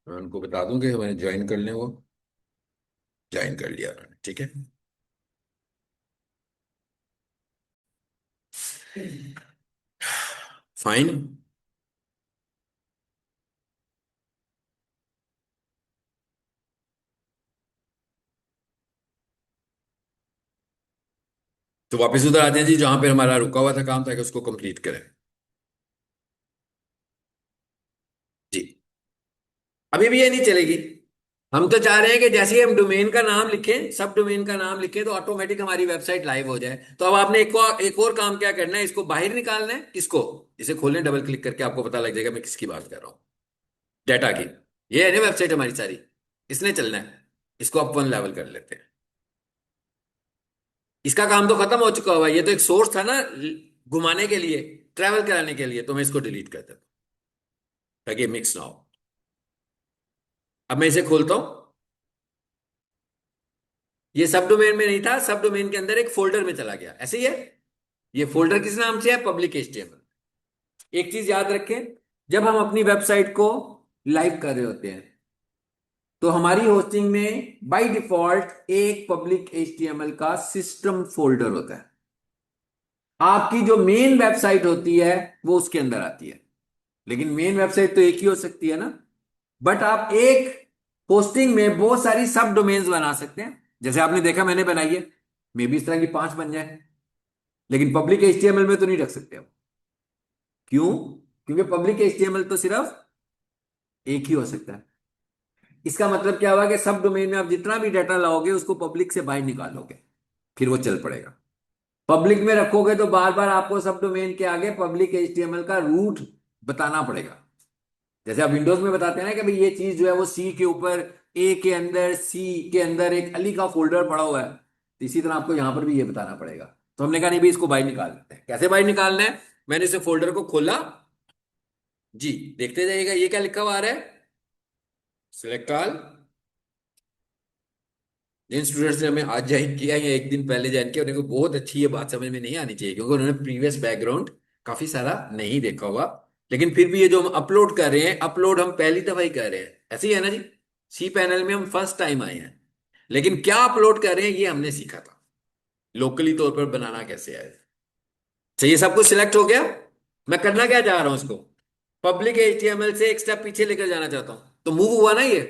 मैं उनको बता दूं कि मैंने ज्वाइन कर लें, वो ज्वाइन कर लिया उन्होंने, ठीक है। फाइन। तो वापस उधर आते हैं जी, जहां पे हमारा रुका हुआ था काम, ताकि उसको कंप्लीट करें। जी। अभी भी ये नहीं चलेगी। हम तो चाह रहे हैं कि जैसे ही हम डोमेन का नाम लिखें, सब डोमेन का नाम लिखें, तो ऑटोमेटिक हमारी वेबसाइट लाइव हो जाए। तो अब आपने एक और काम क्या करना है, इसको बाहर निकालना है। किसको? इसे खोलें, डबल क्लिक करके आपको पता लग जाएगा मैं किसकी बात कर रहा हूँ। डाटा की। ये है ना वेबसाइट हमारी सारी, इसने चलना है। इसको आप 1 लेवल कर लेते हैं। इसका काम तो खत्म हो चुका हुआ है, ये तो एक सोर्स था ना, घुमाने के लिए, ट्रैवल कराने के लिए। तो मैं इसको डिलीट कर देता हूं, ताकि मिक्स ना हो। अब मैं इसे खोलता हूं। ये सब डोमेन में नहीं था, सब डोमेन के अंदर एक फोल्डर में चला गया, ऐसे ही है। ये फोल्डर किस नाम से है? Public HTML. एक चीज याद रखें, जब हम अपनी वेबसाइट को लाइव कर रहे होते हैं, तो हमारी होस्टिंग में बाय डिफॉल्ट एक पब्लिक एचटीएमएल का सिस्टम फोल्डर होता है। आपकी जो मेन वेबसाइट होती है वो उसके अंदर आती है। लेकिन मेन वेबसाइट तो एक ही हो सकती है ना। बट आप एक होस्टिंग में बहुत सारी सब डोमेन्स बना सकते हैं, जैसे आपने देखा मैंने बनाई है। मे भी इस तरह की 5 बन जाए। लेकिन पब्लिक एचटीएमएल में तो नहीं रख सकते आप। क्यों? क्योंकि पब्लिक एचटीएमएल तो सिर्फ एक ही हो सकता है। इसका मतलब क्या हुआ कि सब डोमेन में आप जितना भी डाटा लाओगे उसको पब्लिक से बाहर निकालोगे, फिर वो चल पड़ेगा। पब्लिक में रखोगे तो बार बार आपको सब डोमेन के आगे पब्लिक एचटीएमएल का रूट बताना पड़ेगा। जैसे आप विंडोज में बताते हैं ना कि भाई ये चीज जो है वो सी के ऊपर, ए के अंदर, सी के अंदर एक अली का फोल्डर पड़ा हुआ है, तो इसी तरह आपको यहां पर भी ये बताना पड़ेगा। तो हमने कहा नहीं भाई, इसको बाहर निकाल देते हैं। कैसे बाहर निकालना है? मैंने इसे फोल्डर को खोला। जी। देखते जाइएगा, ये क्या लिखा हुआ आ रहा है? Select all. जिन स्टूडेंट्स ने हमें आज ज्वाइन किया या एक दिन पहले ज्वाइन किया, उनको बहुत अच्छी ये बात समझ में नहीं आनी चाहिए, क्योंकि उन्होंने प्रीवियस बैकग्राउंड काफी सारा नहीं देखा हुआ। लेकिन फिर भी ये जो हम अपलोड कर रहे हैं, अपलोड हम पहली दफा ही कर रहे हैं, ऐसे ही है ना जी। सी पैनल में हम फर्स्ट टाइम आए हैं। लेकिन क्या अपलोड कर रहे हैं ये हमने सीखा था, लोकली तौर पर बनाना कैसे है। चाहिए सब कुछ सिलेक्ट हो गया। मैं करना क्या चाह रहा हूं इसको? पब्लिक एचटीएमएल से एक स्टेप पीछे लेकर जाना चाहता हूं, तो मूव हुआ ना ये।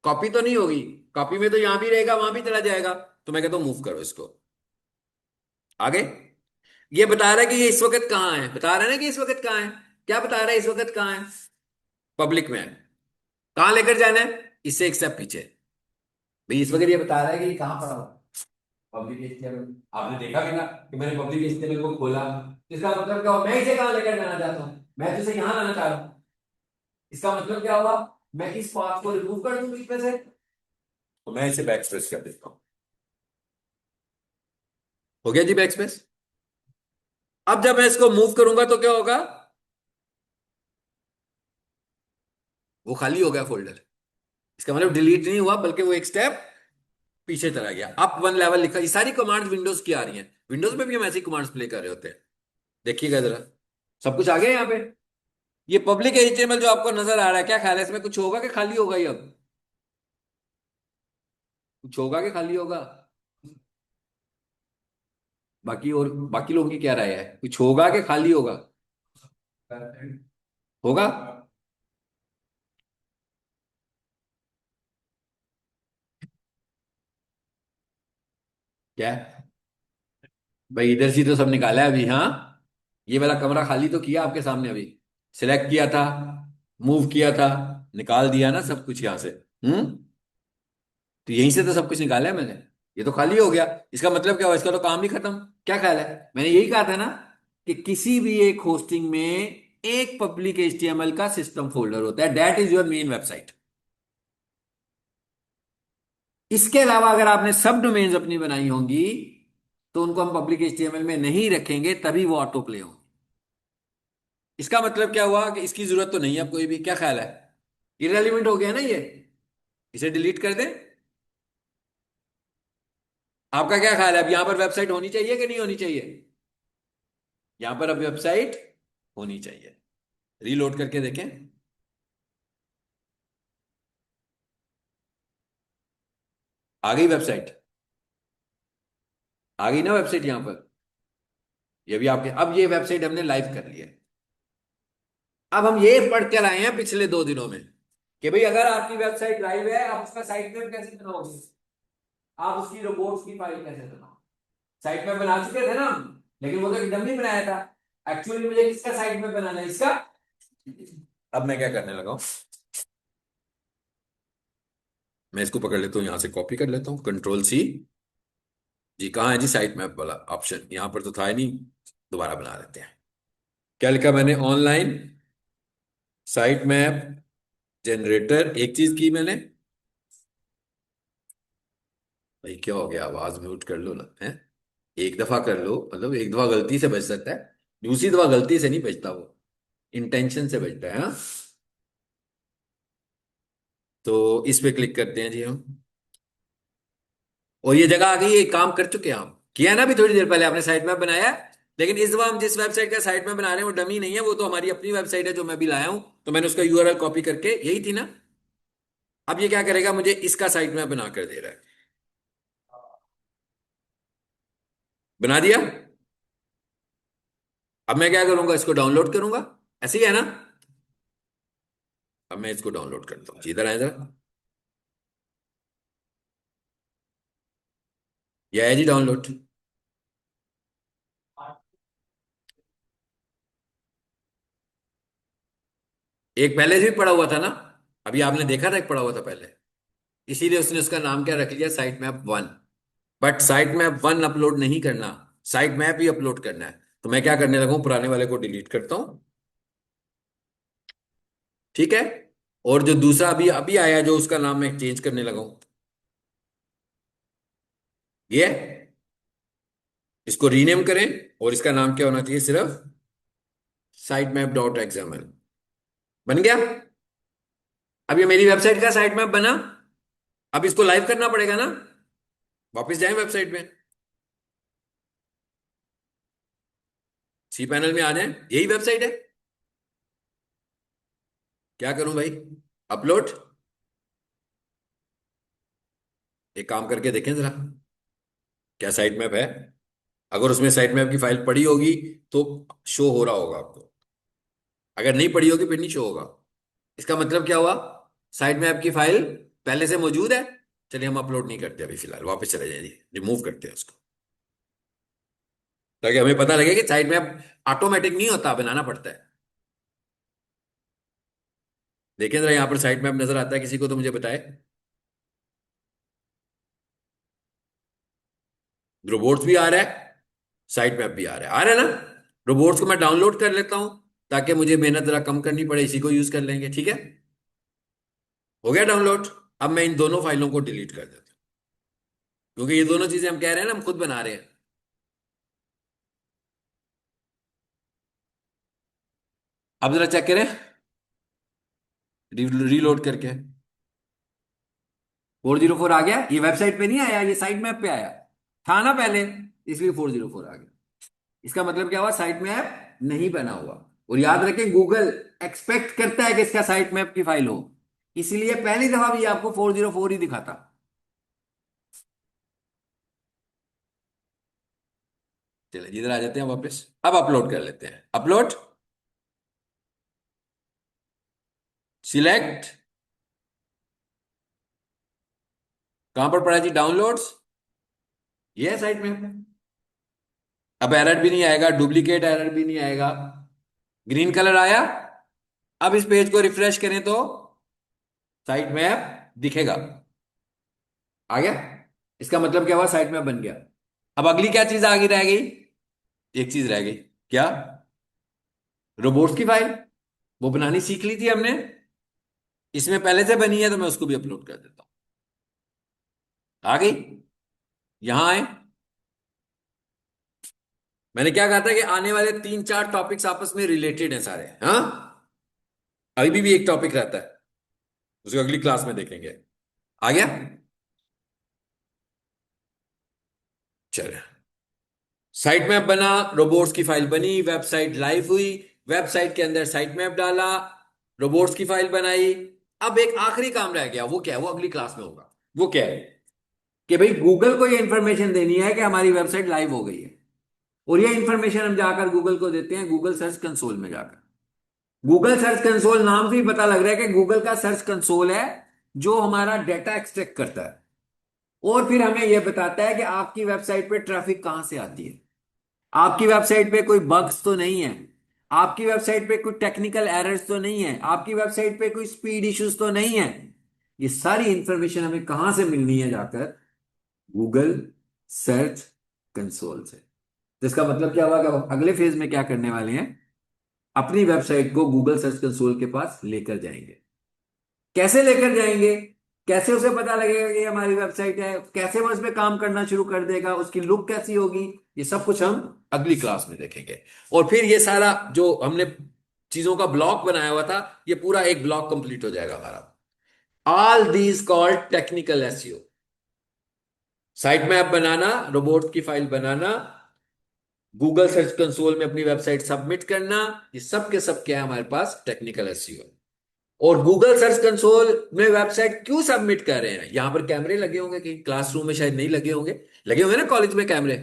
कॉपी तो नहीं होगी। कॉपी में तो यहां भी रहेगा, वहां भी चला जाएगा। तो मैं कहता हूं मूव करो इसको आगे। ये बता रहा है कि ये इस वक्त कहां है, बता रहा है ना कि इस वक्त कहां है। क्या बता रहा है इस वक्त कहां है? पब्लिक में है। कहां लेकर जाना है? इससे एक स्टेप पीछे। भाई इस वक्त ये बता रहा है कि ये कहां पड़ा हुआ है। पब्लिक एचटीएमएल आपने देखा भी ना कि मैंने पब्लिक एचटीएमएल को खोला। इसका मतलब क्या हुआ? मैं इसे कहां लेकर जाना चाहता हूं, मैं तो इसे यहां लाना चाह रहा हूं। इसका मतलब क्या हुआ? मैं इस पाथ को रिमूव कर दूं बीच में से। तो मैं इसे बैक स्पेस कर देता हूं। हो गया जी बैक स्पेस। अब जब मैं इसको मूव करूंगा तो क्या होगा? वो खाली हो गया फोल्डर। इसका मतलब डिलीट नहीं हुआ, बल्कि वो एक स्टेप पीछे चला गया। अप 1 लेवल लिखा। ये सारी कमांड्स विंडोज की आ रही हैं। विंडोज में भी हम ऐसी कमांड्स प्ले कर रहे होते हैं। देखिएगा जरा, सब कुछ आ गया यहाँ पे। ये पब्लिक एचटीएमएल जो आपको नजर आ रहा है, क्या ख्याल है इसमें कुछ होगा कि खाली होगा ये? अब कुछ होगा कि खाली होगा? बाकी और बाकी लोगों की क्या राय है, कुछ होगा कि खाली होगा? होगा। क्या? भाई इधर से तो सब निकाला है अभी, हाँ। ये वाला कमरा खाली तो किया आपके सामने अभी। सिलेक्ट किया था, मूव किया था, निकाल दिया ना सब कुछ यहां से। हम्म। तो यहीं से तो सब कुछ निकाला है मैंने। ये तो खाली हो गया। इसका मतलब क्या हुआ? इसका तो काम ही खत्म। क्या ख्याल है? मैंने यही कहा था ना कि किसी भी एक होस्टिंग में एक पब्लिक एचटीएमएल का सिस्टम फोल्डर होता है, that is your main website. इसके अलावा अगर आपने सब डोमेन्स अपनी बनाई होंगी, तो उनको हम पब्लिक एचटीएमएल में नहीं रखेंगे, तभी वो ऑटो प्ले होंगे। इसका मतलब क्या हुआ कि इसकी जरूरत तो नहीं है अब कोई भी। क्या ख्याल है? इरेलीवेंट हो गया ना ये। इसे डिलीट कर दें। आपका क्या ख्याल है? अब यहां पर वेबसाइट होनी चाहिए कि नहीं होनी चाहिए? यहां पर अब वेबसाइट होनी चाहिए। रीलोड करके देखें। आ गई वेबसाइट? आ गई ना वेबसाइट यहां पर? ये भी आपके, अब ये वेबसाइट हमने लाइव कर ली है। अब हम ये पढ़ कर आए हैं पिछले 2 दिनों में कि भाई अगर आपकी वेबसाइट लाइव है, आप उसका साइट मैप कैसे बनाओगे, आप उसकी रोबोट्स की फाइल कैसे बनाओ। साइट मैप बना चुके थे ना हम, लेकिन वो तो एकदम नहीं बनाया था। एक्चुअली मुझे किसका साइट मैप बनाना है, इसका। अब मैं क्या करने लगा हूं, मैं इसको पकड़ लेता हूँ, यहां से कॉपी कर लेता हूँ, कंट्रोल C। जी कहाँ है जी साइट मैप वाला ऑप्शन, यहां पर तो था ही नहीं। दोबारा बना लेते हैं। क्या लिखा मैंने, ऑनलाइन साइट मैप जनरेटर, एक चीज की मैंने। भाई क्या हो गया, आवाज म्यूट कर लो ना है। एक दफा कर लो, मतलब एक दफा गलती से बच सकता है, दूसरी दफा गलती से नहीं बचता वो, इंटेंशन से बचता है। हाँ, तो इस पे क्लिक करते हैं जी हम, और ये जगह आ गई, ये काम कर चुके हैं हम, किया है ना अभी थोड़ी देर पहले आपने साइट मैप बनाया है। लेकिन इस बार हम जिस वेबसाइट का साइट मैप बना रहे हैं वो डमी नहीं है, वो तो हमारी अपनी वेबसाइट है जो मैं भी लाया हूं, तो मैंने उसका यूआरएल कॉपी करके, यही थी ना। अब ये क्या करेगा, मुझे इसका साइट मैप बना कर दे रहा है। बना दिया। अब मैं क्या करूंगा, इसको डाउनलोड करूंगा, ऐसे ही है ना। अब मैं इसको डाउनलोड करता हूँ, इधर आए जरा। यह है जी डाउनलोड। एक पहले से भी पड़ा हुआ था ना, अभी आपने देखा था, एक पड़ा हुआ था पहले, इसीलिए उसने उसका नाम क्या रख लिया, site map 1। But site map 1 upload नहीं करना, साइट मैप ही अपलोड करना है। तो मैं क्या करने लगा हूं, पुराने वाले को डिलीट करता हूं। ठीक है। और जो दूसरा अभी अभी आया, जो उसका नाम मैं चेंज करने लगा हूं, ये, इसको रीनेम करें, और इसका नाम क्या होना चाहिए, सिर्फ साइट मैप डॉट एक्सएमएल। बन गया। अब ये मेरी वेबसाइट का साइट मैप बना। अब इसको लाइव करना पड़ेगा ना। वापस जाएं वेबसाइट पे, सी पैनल में आ जाएं, यही वेबसाइट है। क्या करूं भाई, अपलोड। एक काम करके देखें जरा, क्या साइट मैप है। अगर उसमें साइट मैप की फाइल पड़ी होगी तो शो हो रहा होगा आपको, अगर नहीं पड़ी होगी फिर नहीं शो होगा। इसका मतलब क्या हुआ, साइट मैप की फाइल पहले से मौजूद है। चलिए हम अपलोड नहीं करते अभी फिलहाल, वापस चले जाइए, रिमूव करते हैं उसको, ताकि हमें पता लगे कि साइट मैप ऑटोमेटिक नहीं होता, बनाना पड़ता है। देखें जरा, यहां पर साइट मैप नजर आता है किसी को तो मुझे बताए। रोबोट्स भी आ रहा है, साइट मैप भी आ रहा है ना। रोबोट्स को मैं डाउनलोड कर लेता हूं, ताकि मुझे मेहनत जरा कम करनी पड़े, इसी को यूज कर लेंगे, ठीक है। हो गया डाउनलोड। अब मैं इन दोनों फाइलों को डिलीट कर देता हूं, क्योंकि ये दोनों चीजें हम कह रहे हैं ना, हम खुद बना रहे हैं। अब जरा चेक करें, रीलोड करके। 404 आ गया, ये वेबसाइट पे नहीं आया, ये साइट मैप पे आया, था ना पहले, इसलिए 404 आ गया। इसका मतलब क्या हुआ, साइट मैप नहीं बना हुआ। और याद रखें, गूगल एक्सपेक्ट करता है कि इसका साइट मैप की फाइल हो, इसलिए पहली दफा भी आपको 404 ही दिखाता। चलिए इधर आ जाते हैं वापस, अब अपलोड कर लेते हैं, अपलोड, सिलेक्ट, कहां पर पड़ा जी, डाउनलोड्स, ये है साइट मैप। अब एरर भी नहीं आएगा, डुप्लीकेट एरर भी नहीं आएगा, ग्रीन कलर आया। अब इस पेज को रिफ्रेश करें तो साइट मैप दिखेगा, आ गया। इसका मतलब क्या हुआ, साइट मैप बन गया। अब अगली क्या चीज आगे रह गई, एक चीज रह गई, क्या, रोबोट्स की फाइल, वो बनानी सीख ली थी हमने, इसमें पहले से बनी है, तो मैं उसको भी अपलोड कर देता हूं। आ गई, यहां आए। मैंने क्या कहा था कि आने वाले 3-4 टॉपिक्स आपस में रिलेटेड हैं सारे, हाँ। अभी भी एक टॉपिक रहता है, उसको अगली क्लास में देखेंगे। आ गया। चलिए, साइट मैप बना, रोबोट्स की फाइल बनी, वेबसाइट लाइव हुई, वेबसाइट के अंदर साइट मैप डाला, रोबोट्स की फाइल बनाई। अब एक आखिरी काम रह गया, वो क्या है, वो अगली क्लास में होगा। वो क्या है, कि भाई गूगल को ये इंफॉर्मेशन देनी है कि हमारी वेबसाइट लाइव हो गई है, और ये इंफॉर्मेशन हम जाकर गूगल को देते हैं गूगल सर्च कंसोल में जाकर। गूगल सर्च कंसोल नाम से ही पता लग रहा है कि गूगल का सर्च कंसोल है जो हमारा डेटा एक्सट्रैक्ट करता है, और फिर हमें यह बताता है कि आपकी वेबसाइट पे ट्रैफिक कहां से आती है, आपकी वेबसाइट पे कोई बग्स तो नहीं है, आपकी वेबसाइट पे कोई टेक्निकल एरर्स तो नहीं है, आपकी वेबसाइट पे कोई स्पीड इश्यूज तो नहीं है। ये सारी इंफॉर्मेशन हमें कहां से मिलनी है, जाकर गूगल सर्च कंसोल से। तो इसका मतलब क्या हुआ कि हम अगले फेज में क्या करने वाले हैं, अपनी वेबसाइट को गूगल सर्च कंसोल के पास लेकर जाएंगे। कैसे लेकर जाएंगे, कैसे उसे पता लगेगा कि ये हमारी वेबसाइट है, कैसे वो इस पे काम करना शुरू कर देगा, उसकी लुक कैसी होगी, ये सब कुछ हम अगली क्लास में देखेंगे। और फिर ये सारा जो हमने चीजों का ब्लॉक बनाया हुआ था, ये पूरा एक ब्लॉक कंप्लीट हो जाएगा हमारा। All these called technical SEO. Site map banana, robot की फाइल बनाना, गूगल सर्च कंसोल में अपनी वेबसाइट सबमिट करना, ये सब के सब क्या है हमारे पास टेक्निकल एसईओ। और गूगल सर्च कंसोल में वेबसाइट क्यों सबमिट कर रहे हैं, यहां पर कैमरे लगे होंगे कि क्लासरूम में शायद नहीं लगे होंगे, लगे होंगे ना कॉलेज में कैमरे।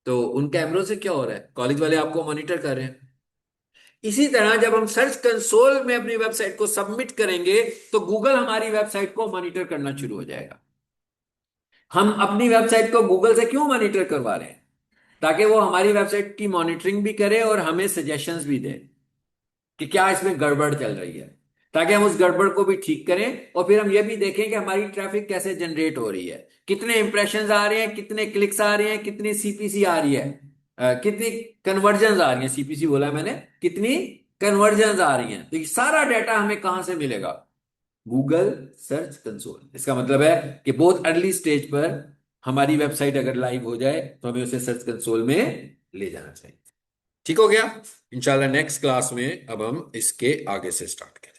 तो उन कैमरों से क्या हो रहा है, कॉलेज वाले आपको मॉनिटर कर रहे हैं। इसी तरह जब हम सर्च कंसोल में अपनी वेबसाइट को सबमिट करेंगे, तो गूगल हमारी वेबसाइट को मॉनिटर करना शुरू हो जाएगा। हम अपनी वेबसाइट को गूगल से क्यों मॉनिटर करवा रहे हैं, ताकि वो हमारी वेबसाइट की मॉनिटरिंग भी करे और हमें सजेशंस भी दे कि क्या इसमें गड़बड़ चल रही है, ताकि हम उस गड़बड़ को भी ठीक करें। और फिर हम ये भी देखें कि हमारी ट्रैफिक कैसे जनरेट हो रही है, कितने इंप्रेशंस आ रहे हैं, कितने क्लिक्स आ रहे हैं, कितनी सीपीसी आ रही है, कितनी कन्वर्जन आ रही है, सीपीसी बोला मैंने, कितनी कन्वर्जन आ रही हैं। तो ये सारा डाटा हमें कहां से मिलेगा, गूगल सर्च कंसोल। इसका मतलब है कि बहुत अर्ली स्टेज पर हमारी वेबसाइट अगर लाइव हो जाए तो हमें उसे सर्च कंसोल में ले जाना चाहिए। ठीक हो गया। इंशाल्लाह नेक्स्ट क्लास में अब हम इसके आगे से स्टार्ट करें।